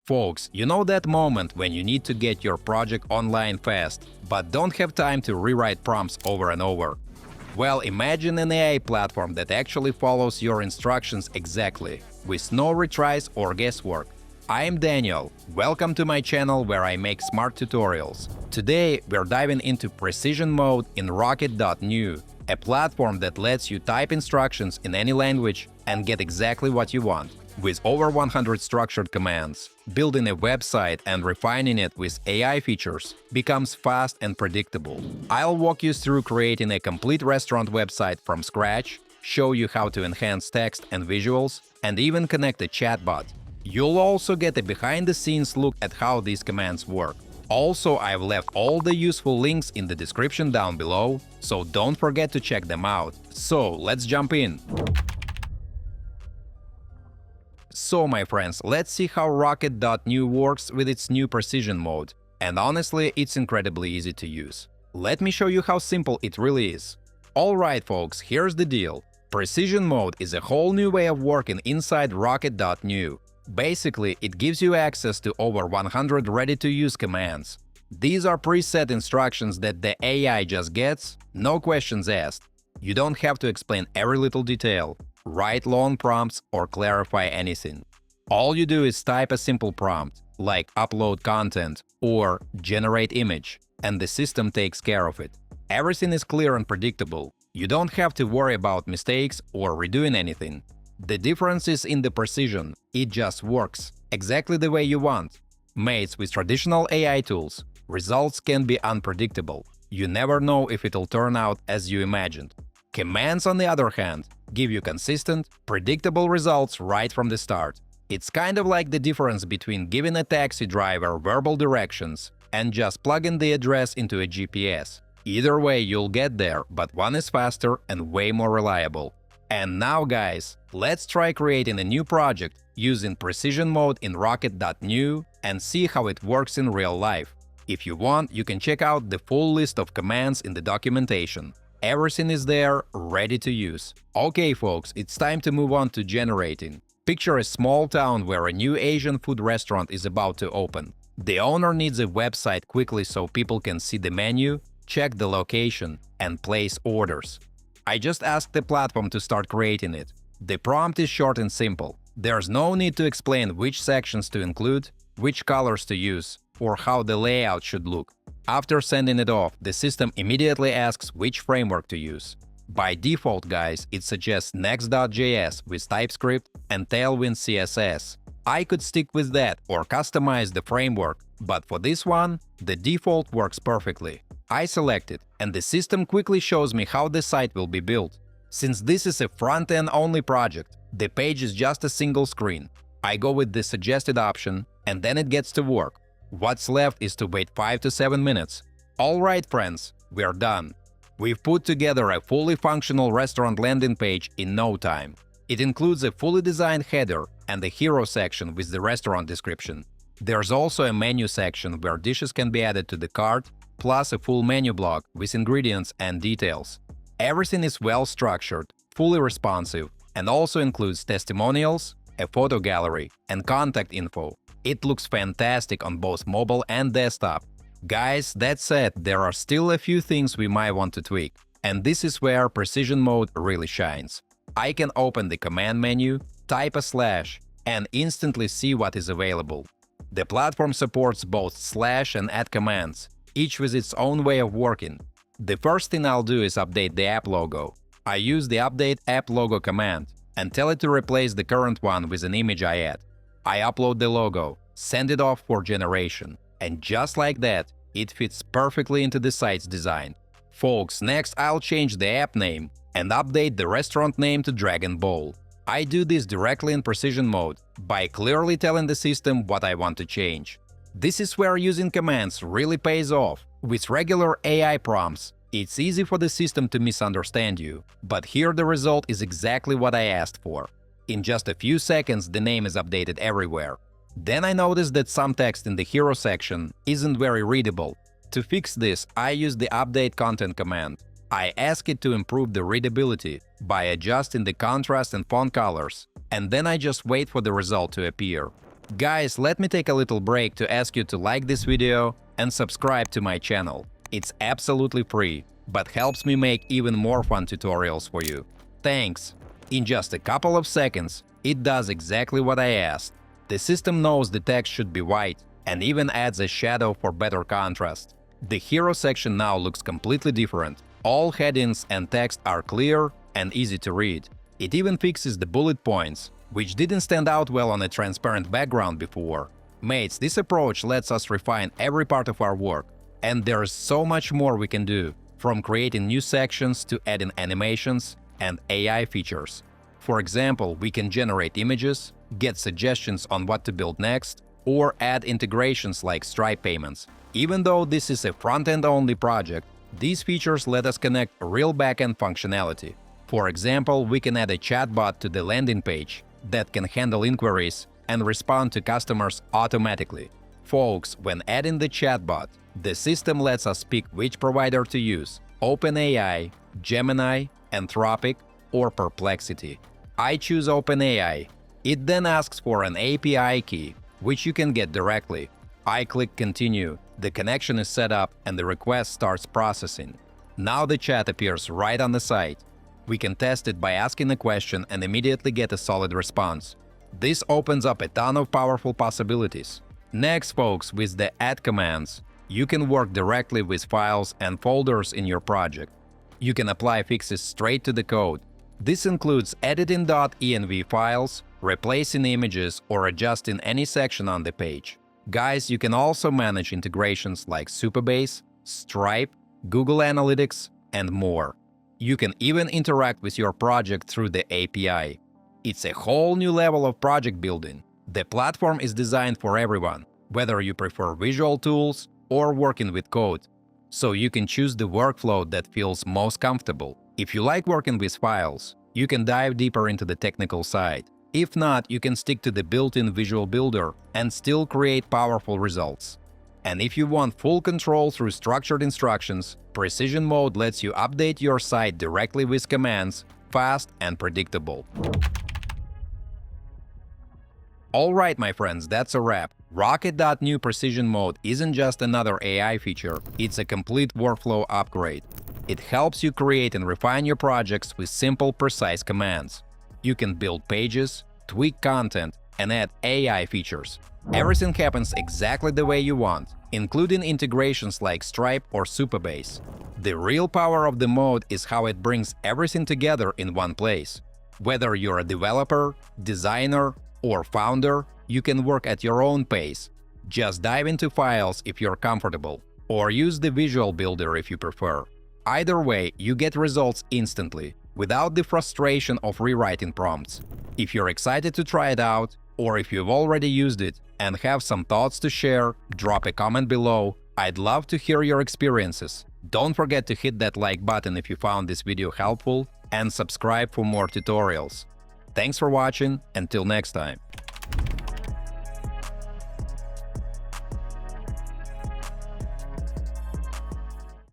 Folks, you know that moment when you need to get your project online fast, but don't have time to rewrite prompts over and over? Well, imagine an AI platform that actually follows your instructions exactly, with no retries or guesswork. I'm Daniel. Welcome to my channel where I make smart tutorials. Today, we're diving into Precision Mode in Rocket.new, a platform that lets you type instructions in any language and get exactly what you want. With over 100 structured commands, building a website and refining it with AI features becomes fast and predictable. I'll walk you through creating a complete restaurant website from scratch, show you how to enhance text and visuals, and even connect a chatbot. You'll also get a behind-the-scenes look at how these commands work. Also, I've left all the useful links in the description down below, so don't forget to check them out. So, let's jump in! So, my friends, let's see how Rocket.new works with its new Precision Mode. And honestly, it's incredibly easy to use. Let me show you how simple it really is. Alright folks, here's the deal. Precision Mode is a whole new way of working inside Rocket.new. Basically, it gives you access to over 100 ready-to-use commands. These are preset instructions that the AI just gets, no questions asked. You don't have to explain every little detail, write long prompts, or clarify anything. All you do is type a simple prompt, like upload content or generate image, and the system takes care of it. Everything is clear and predictable. You don't have to worry about mistakes or redoing anything. The difference is in the precision. It just works exactly the way you want. Mates, with traditional AI tools, results can be unpredictable. You never know if it'll turn out as you imagined. Commands, on the other hand, give you consistent, predictable results right from the start. It's kind of like the difference between giving a taxi driver verbal directions and just plugging the address into a GPS. Either way, you'll get there, but one is faster and way more reliable. And now, guys, let's try creating a new project using Precision Mode in Rocket.new and see how it works in real life. If you want, you can check out the full list of commands in the documentation. Everything is there, ready to use. Okay, folks, it's time to move on to generating. Picture a small town where a new Asian food restaurant is about to open. The owner needs a website quickly so people can see the menu, check the location, and place orders. I just asked the platform to start creating it. The prompt is short and simple. There's no need to explain which sections to include, which colors to use, or how the layout should look. After sending it off, the system immediately asks which framework to use. By default, guys, it suggests Next.js with TypeScript and Tailwind CSS. I could stick with that or customize the framework, but for this one, the default works perfectly. I select it, and the system quickly shows me how the site will be built. Since this is a front-end only project, the page is just a single screen. I go with the suggested option, and then it gets to work. What's left is to wait 5 to 7 minutes. Alright friends, we're done. We've put together a fully functional restaurant landing page in no time. It includes a fully designed header and the hero section with the restaurant description. There's also a menu section where dishes can be added to the cart, plus a full menu block with ingredients and details. Everything is well structured, fully responsive, and also includes testimonials, a photo gallery, and contact info. It looks fantastic on both mobile and desktop. Guys, that said, there are still a few things we might want to tweak, and this is where Precision Mode really shines. I can open the command menu, type a slash, and instantly see what is available. The platform supports both slash and add commands, each with its own way of working. The first thing I'll do is update the app logo. I use the update app logo command and tell it to replace the current one with an image I add. I upload the logo, send it off for generation, and just like that, it fits perfectly into the site's design. Folks, next I'll change the app name and update the restaurant name to Dragon Bowl. I do this directly in Precision Mode by clearly telling the system what I want to change. This is where using commands really pays off. With regular AI prompts, it's easy for the system to misunderstand you, but here the result is exactly what I asked for. In just a few seconds, the name is updated everywhere. Then I noticed that some text in the hero section isn't very readable. To fix this, I use the update content command. I ask it to improve the readability by adjusting the contrast and font colors, and then I just wait for the result to appear. Guys, let me take a little break to ask you to like this video and subscribe to my channel. It's absolutely free, but helps me make even more fun tutorials for you. Thanks! In just a couple of seconds, it does exactly what I asked. The system knows the text should be white and even adds a shadow for better contrast. The hero section now looks completely different. All headings and text are clear and easy to read. It even fixes the bullet points, which didn't stand out well on a transparent background before. Mates, this approach lets us refine every part of our work. And there's so much more we can do, from creating new sections to adding animations and AI features. For example, we can generate images, get suggestions on what to build next, or add integrations like Stripe payments. Even though this is a front-end only project, these features let us connect real back-end functionality. For example, we can add a chatbot to the landing page that can handle inquiries and respond to customers automatically. Folks, when adding the chatbot, the system lets us pick which provider to use: OpenAI, Gemini, Anthropic, or Perplexity. I choose OpenAI. It then asks for an API key, which you can get directly. I click Continue, the connection is set up and the request starts processing. Now the chat appears right on the site. We can test it by asking a question and immediately get a solid response. This opens up a ton of powerful possibilities. Next, folks, with the Add commands, you can work directly with files and folders in your project. You can apply fixes straight to the code. This includes editing .env files, replacing images, or adjusting any section on the page. Guys, you can also manage integrations like Supabase, Stripe, Google Analytics, and more. You can even interact with your project through the API. It's a whole new level of project building. The platform is designed for everyone, whether you prefer visual tools or working with code. So you can choose the workflow that feels most comfortable. If you like working with files, you can dive deeper into the technical side. If not, you can stick to the built-in visual builder and still create powerful results. And if you want full control through structured instructions, Precision Mode lets you update your site directly with commands, fast and predictable. Alright, my friends, that's a wrap. Rocket.new Precision Mode isn't just another AI feature, it's a complete workflow upgrade. It helps you create and refine your projects with simple, precise commands. You can build pages, tweak content, and add AI features. Everything happens exactly the way you want, including integrations like Stripe or Supabase. The real power of the mode is how it brings everything together in one place. Whether you're a developer, designer, or founder, you can work at your own pace. Just dive into files if you're comfortable, or use the visual builder if you prefer. Either way, you get results instantly, without the frustration of rewriting prompts. If you're excited to try it out, or if you've already used it and have some thoughts to share, drop a comment below. I'd love to hear your experiences. Don't forget to hit that like button if you found this video helpful, and subscribe for more tutorials. Thanks for watching, until next time.